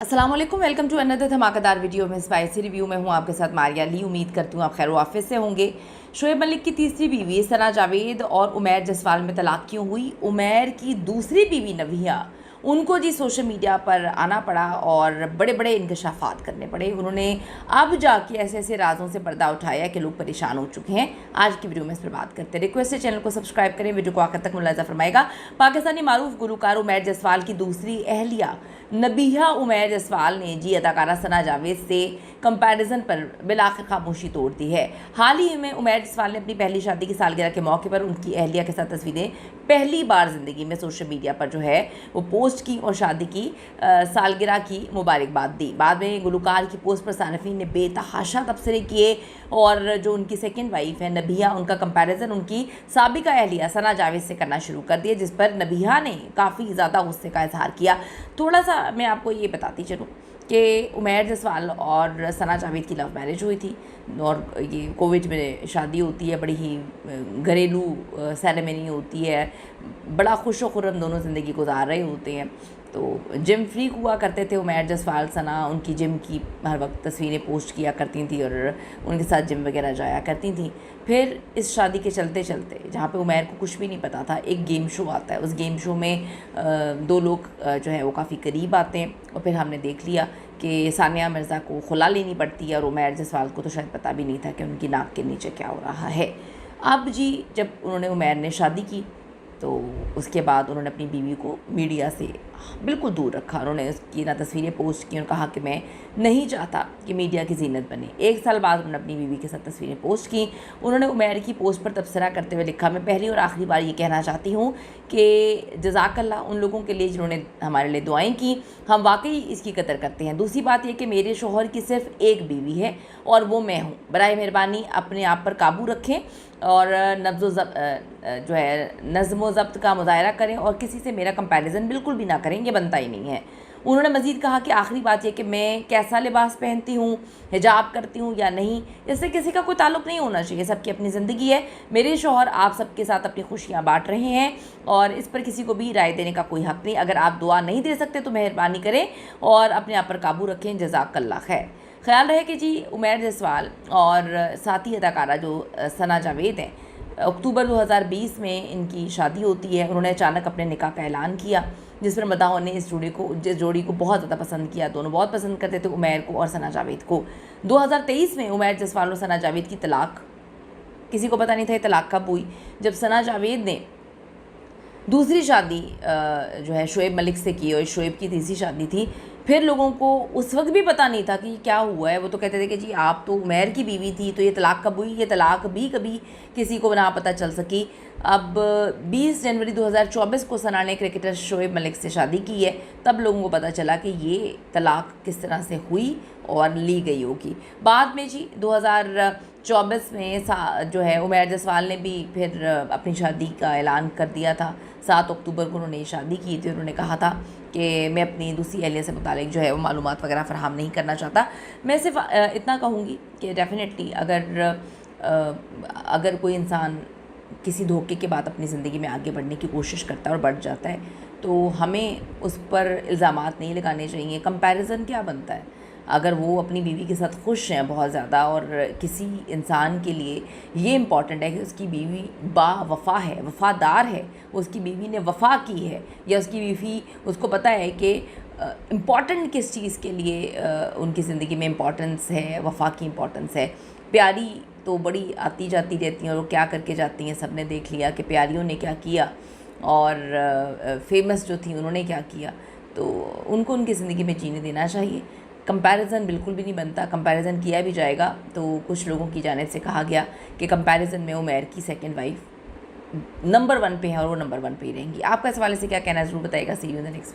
अस्सलाम वालेकुम, welcome to another धमाकेदार वीडियो में स्पाइसी रिव्यू में हूँ आपके साथ मारिया ली। उम्मीद करती हूँ आप खैर वाफिस से होंगे। शोएब मलिक की तीसरी बीवी सना जावेद और उमैर जसवाल में तलाक क्यों हुई? उमैर की दूसरी बीवी नविया, उनको जी सोशल मीडिया पर आना पड़ा और बड़े बड़े इंकशाफात करने पड़े। उन्होंने अब जाके ऐसे ऐसे राजों से पर्दा उठाया कि लोग परेशान हो चुके हैं। आज की वीडियो में इस पर बात करते हैं। रिक्वेस्ट है चैनल को सब्सक्राइब करें, वीडियो को आखिर तक मुलाजा फरमाएगा। पाकिस्तानी मारूफ गुलकार उमैर जसवाल की दूसरी अहलिया नबिहा उमैर जसवाल ने जी अदाकारा सना जावेद से कंपैरिजन पर बिलाखिर खामोशी तोड़ दी है। हाल ही में उमैर जसवाल ने अपनी पहली शादी की सालगिरह के मौके पर उनकी अहलिया के साथ तस्वीरें पहली बार ज़िंदगी में सोशल मीडिया पर जो है वो पोस्ट की और शादी की सालगिरह की मुबारकबाद दी। बाद में गुलकार की पोस्ट पर सानफीन ने बेतहाशा तबसरे किए और जो उनकी सेकंड वाइफ है नबिहा, उनका कंपैरिजन उनकी साबिका अहलिया सना जावेद से करना शुरू कर दिया, जिस पर नबिहा ने काफ़ी ज़्यादा गुस्से का इजहार किया। थोड़ा सा मैं आपको ये बताती चलूँ कि उमैर जसवाल और सना जावेद की लव मैरिज हुई थी और ये कोविड में शादी होती है, बड़ी ही घरेलू सेरेमनी होती है, बड़ा खुश व खुर्रम दोनों ज़िंदगी गुजार रहे होते हैं। तो जिम फ्रीक हुआ करते थे उमैर जसवाल। सना उनकी जिम की हर वक्त तस्वीरें पोस्ट किया करती थी और उनके साथ जिम वगैरह जाया करती थी। फिर इस शादी के चलते चलते जहाँ पे उमैर को कुछ भी नहीं पता था, एक गेम शो आता है। उस गेम शो में दो लोग जो है वो काफ़ी करीब आते हैं और फिर हमने देख लिया कि सानिया मिर्ज़ा को खुला लेनी पड़ती है और उमैर जसवाल को तो शायद पता भी नहीं था कि उनकी नाक के नीचे क्या हो रहा है। अब जी जब उन्होंने उमैर ने शादी की तो उसके बाद उन्होंने अपनी बीवी को मीडिया से बिल्कुल दूर रखा। उन्होंने उसकी ना तस्वीरें पोस्ट की और कहा कि मैं नहीं चाहता कि मीडिया की जीनत बने। एक साल बाद उन्होंने अपनी बीवी के साथ तस्वीरें पोस्ट की। उन्होंने उमैर की पोस्ट पर तबसरा करते हुए लिखा, मैं पहली और आखिरी बार ये कहना चाहती हूँ कि जज़ाकल्लाह उन लोगों के लिए जिन्होंने हमारे लिए दुआएं की, हम वाकई इसकी कदर करते हैं। दूसरी बात यह कि मेरे शोहर की सिर्फ एक बीवी है और वो मैं हूँ। बराए मेहरबानी अपने आप पर काबू रखें और जो है नज़्म ज़ब्त का मुज़ाहरा करें और किसी से मेरा कंपैरिजन बिल्कुल भी ना करें, ये बनता ही नहीं है। उन्होंने मज़ीद कहा कि आखिरी बात यह कि मैं कैसा लिबास पहनती हूँ, हिजाब करती हूँ या नहीं, इससे किसी का कोई ताल्लुक़ नहीं होना चाहिए। सबकी अपनी ज़िंदगी है। मेरे शौहर आप सबके साथ अपनी खुशियाँ बांट रहे हैं और इस पर किसी को भी राय देने का कोई हक़ नहीं। अगर आप दुआ नहीं दे सकते तो मेहरबानी करें और अपने आप पर काबू रखें। जज़ाकल्लाह खैर। ख्याल रहे कि जी उमैर जसवाल और साथी अदाकारा जो सना जावेद हैं, अक्टूबर 2020 में इनकी शादी होती है। उन्होंने अचानक अपने निकाह का ऐलान किया, जिस पर मदाहों ने इस जोड़ी को बहुत ज़्यादा पसंद किया। दोनों बहुत पसंद करते थे उमैर को और सना जावेद को। 2023 में उमैर जसवाल और सना जावेद की तलाक, किसी को पता नहीं था ये तलाक कब हुई। जब सना जावेद ने दूसरी शादी जो है शोएब मलिक से की और शोएब की तीसरी शादी थी, फिर लोगों को उस वक्त भी पता नहीं था कि क्या हुआ है। वो तो कहते थे कि जी आप तो उमैर की बीवी थी, तो ये तलाक कब हुई? ये तलाक भी कभी किसी को ना पता चल सकी। अब 20 जनवरी 2024 को सना ने क्रिकेटर शोएब मलिक से शादी की है, तब लोगों को पता चला कि ये तलाक किस तरह से हुई और ली गई होगी। बाद में जी 2024 में जो है उमैर जसवाल ने भी फिर अपनी शादी का ऐलान कर दिया था। 7 अक्टूबर को उन्होंने शादी की थी। उन्होंने कहा था कि मैं अपनी दूसरी अहलिया से मुतालिक जो है वो मालूमात वगैरह फ़राहम नहीं करना चाहता। मैं सिर्फ इतना कहूँगी कि डेफ़िनेटली अगर कोई इंसान किसी धोखे के बाद अपनी ज़िंदगी में आगे बढ़ने की कोशिश करता है और बढ़ जाता है, तो हमें उस पर इल्ज़ामात नहीं लगाने चाहिए। कंपैरिज़न क्या बनता है? अगर वो अपनी बीवी के साथ खुश हैं बहुत ज़्यादा और किसी इंसान के लिए ये इम्पॉर्टेंट है कि उसकी बीवी बावफ़ा है, वफ़ादार है, उसकी बीवी ने वफ़ा की है, या उसकी बीवी उसको पता है कि इम्पॉर्टेंट किस चीज़ के लिए उनकी ज़िंदगी में इम्पॉर्टेंस है, वफ़ा की इम्पॉर्टेंस है। प्यारी तो बड़ी आती जाती रहती हैं और वो क्या करके जाती हैं, सब ने देख लिया कि प्यारियों ने क्या किया और फेमस जो थी उन्होंने क्या किया। तो उनको उनकी ज़िंदगी में जीने देना चाहिए। कंपैरिज़न बिल्कुल भी नहीं बनता। कंपैरिज़न किया भी जाएगा तो कुछ लोगों की जानिब से कहा गया कि कंपैरिज़न में उमैर की सेकंड वाइफ नंबर 1 पे है और वो नंबर 1 पे ही रहेंगी। आपका इस हवाले से क्या कहना है ज़रूर बताइएगा। सी यू इन द नेक्स्ट।